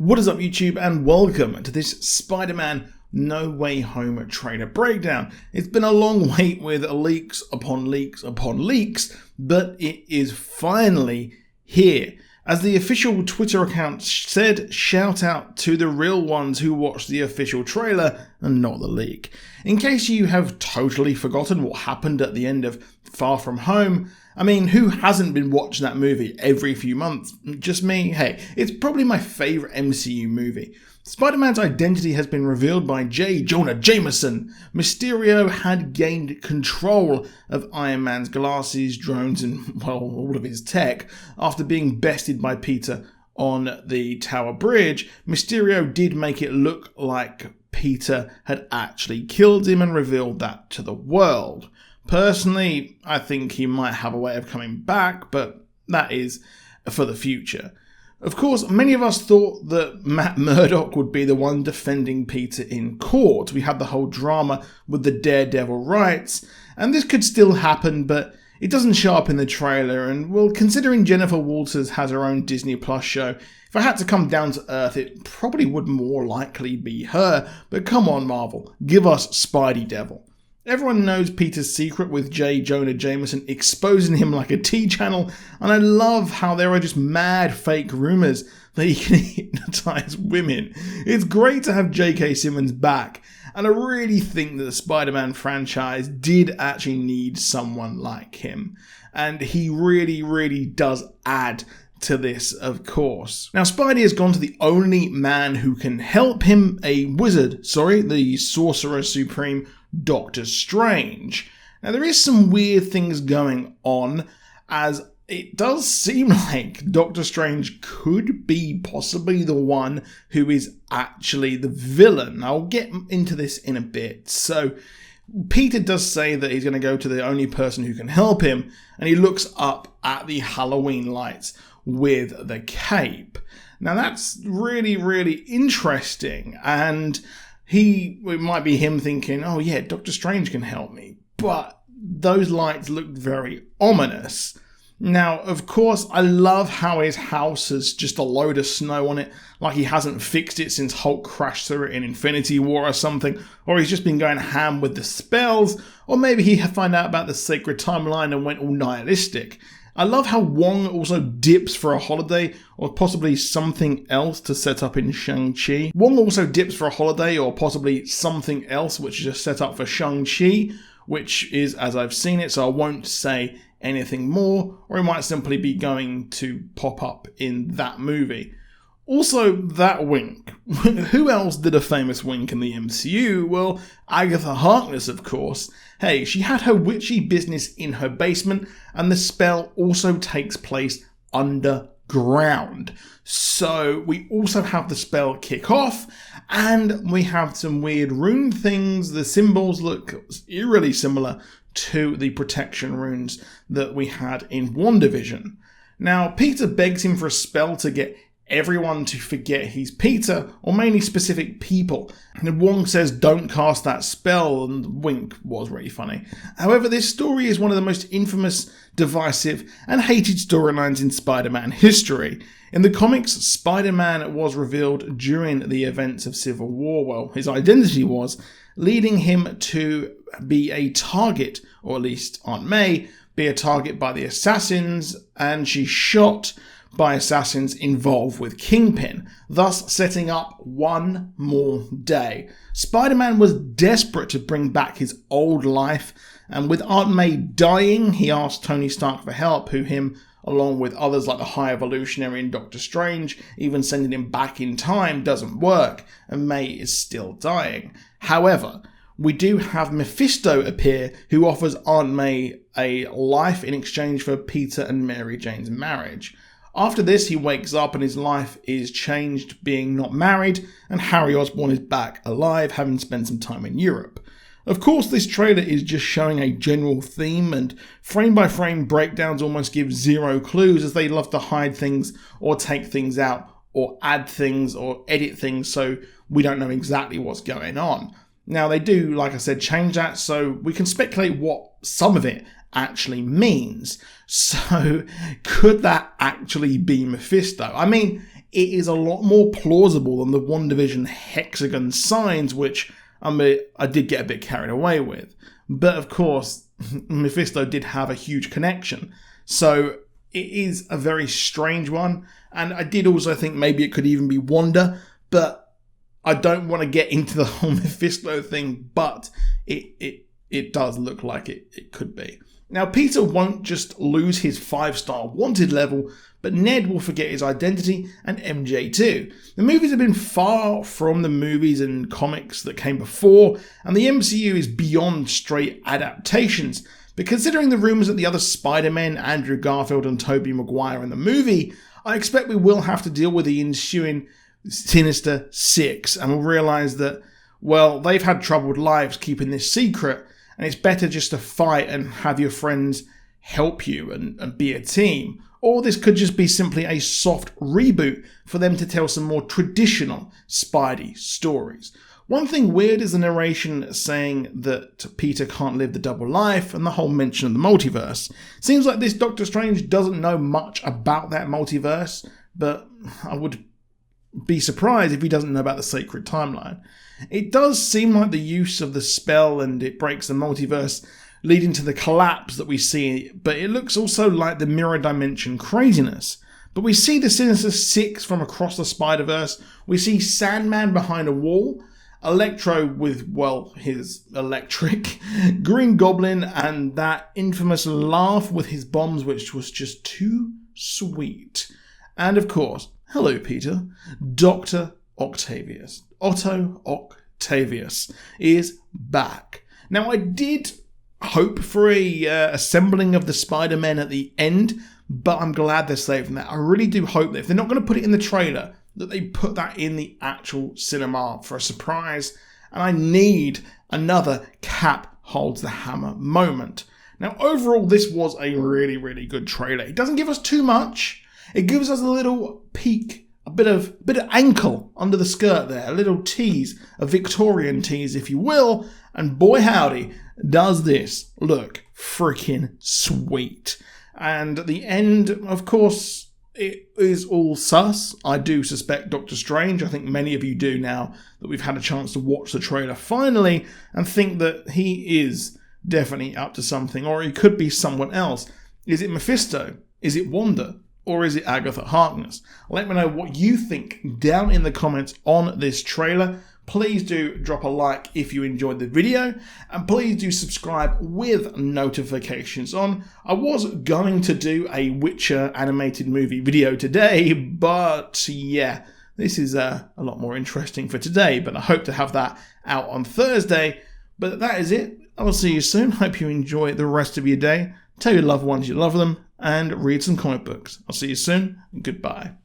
What is up, YouTube, and welcome to this Spider-Man No Way Home trailer breakdown. It's been a long wait with leaks upon leaks upon leaks, but it is finally here. As the official Twitter account said, shout out to the real ones who watched the official trailer and not the leak. In case you have totally forgotten what happened at the end of Far From Home, I mean, who hasn't been watching that movie every few months? Just me? Hey, it's probably my favourite MCU movie. Spider-Man's identity has been revealed by J. Jonah Jameson. Mysterio had gained control of Iron Man's glasses, drones, and, well, all of his tech after being bested by Peter on the Tower Bridge. Mysterio did make it look like Peter had actually killed him and revealed that to the world. Personally, I think he might have a way of coming back, but that is for the future. Of course, many of us thought that Matt Murdock would be the one defending Peter in court. We had the whole drama with the Daredevil rights, and this could still happen, but it doesn't show up in the trailer. And well, considering Jennifer Walters has her own Disney Plus show, if I had to come down to earth, it probably would more likely be her. But come on, Marvel, give us Spidey Devil. Everyone knows Peter's secret with J. Jonah Jameson exposing him like a T-channel, and I love how there are just mad fake rumours that he can hypnotise women. It's great to have J.K. Simmons back, and I really think that the Spider-Man franchise did actually need someone like him, and he really does add to this, of course. Now, Spidey has gone to the only man who can help him, the Sorcerer Supreme, Doctor Strange. Now, there is some weird things going on, as it does seem like Doctor Strange could be possibly the one who is actually the villain. I'll get into this in a bit. So, Peter does say that he's going to go to the only person who can help him, and he looks up at the Halloween lights with the cape. Now, that's really interesting, and it might be him thinking, oh yeah, Doctor Strange can help me, but those lights looked very ominous. Now, of course, I love how his house has just a load of snow on it, like he hasn't fixed it since Hulk crashed through it in Infinity War or something, or he's just been going ham with the spells, or maybe he found out about the sacred timeline and went all nihilistic. I love how Wong also dips for a holiday, or possibly something else to set up in Shang-Chi. Wong also dips for a holiday, or possibly something else, which is just set up for Shang-Chi, which is as I've seen it, so I won't say anything more, or it might simply be going to pop up in that movie. Also, that wink. Who else did a famous wink in the MCU? Well, Agatha Harkness, of course. Hey, she had her witchy business in her basement, and the spell also takes place underground. So we also have the spell kick off, and we have some weird rune things. The symbols look eerily similar to the protection runes that we had in WandaVision. Now, Peter begs him for a spell to get everyone to forget he's Peter, or mainly specific people. And Wong says don't cast that spell, and wink was really funny. However, this story is one of the most infamous, divisive, and hated storylines in Spider-Man history. In the comics, Spider-Man was revealed during the events of Civil War. Well, his identity was, leading him to be a target, or at least Aunt May, be a target by the assassins, and she's shot by assassins involved with Kingpin, thus setting up one more day. Spider-Man was desperate to bring back his old life, and with Aunt May dying, he asked Tony Stark for help, who him, along with others like the High Evolutionary and Doctor Strange, even sending him back in time doesn't work, and May is still dying. However, we do have Mephisto appear, who offers Aunt May a life in exchange for Peter and Mary Jane's marriage. After this, he wakes up and his life is changed, being not married, and Harry Osborn is back alive, having spent some time in Europe. Of course, this trailer is just showing a general theme, and frame-by-frame breakdowns almost give zero clues, as they love to hide things, or take things out, or add things, or edit things, so we don't know exactly what's going on. Now, they do, like I said, change that, so we can speculate what some of it actually means. So, could that actually be Mephisto? I mean, it is a lot more plausible than the WandaVision hexagon signs, which I did get a bit carried away with. But of course, Mephisto did have a huge connection. So it is a very strange one. And I did also think maybe it could even be Wanda, but I don't want to get into the whole Mephisto thing, but it does look like it could be. Now, Peter won't just lose his 5-star wanted level, but Ned will forget his identity, and MJ too. The movies have been far from the movies and comics that came before, and the MCU is beyond straight adaptations. But considering the rumours that the other Spider-Men, Andrew Garfield and Tobey Maguire in the movie, I expect we will have to deal with the ensuing Sinister Six, and we'll realise that, well, they've had troubled lives keeping this secret, and it's better just to fight and have your friends help you and be a team. Or this could just be simply a soft reboot for them to tell some more traditional Spidey stories. One thing weird is the narration saying that Peter can't live the double life and the whole mention of the multiverse. Seems like this Doctor Strange doesn't know much about that multiverse, but I would be surprised if he doesn't know about the sacred timeline. It does seem like the use of the spell and it breaks the multiverse leading to the collapse that we see, but it looks also like the mirror dimension craziness. But we see the Sinister Six from across the Spider-Verse, we see Sandman behind a wall, Electro with, well, his electric, Green Goblin and that infamous laugh with his bombs which was just too sweet. And of course, hello Peter, Dr. Octavius. Otto Octavius is back. Now, I did hope for a assembling of the Spider-Men at the end, but I'm glad they're saving that. I really do hope that if they're not going to put it in the trailer, that they put that in the actual cinema for a surprise. And I need another Cap holds the hammer moment. Now, overall, this was a really, really good trailer. It doesn't give us too much. It gives us a little peek. A bit of ankle under the skirt there, a little tease, a Victorian tease if you will, and boy howdy, does this look freaking sweet. And at the end, of course, it is all sus. I do suspect Doctor Strange. I think many of you do now that we've had a chance to watch the trailer finally and think that he is definitely up to something, or he could be someone else. Is it Mephisto? Is it Wanda? Or is it Agatha Harkness? Let me know what you think down in the comments on this trailer. Please do drop a like if you enjoyed the video. And please do subscribe with notifications on. I was going to do a Witcher animated movie video today, but yeah, this is a lot more interesting for today. But I hope to have that out on Thursday. But that is it. I will see you soon. Hope you enjoy the rest of your day. Tell your loved ones you love them. And read some comic books. I'll see you soon. Goodbye.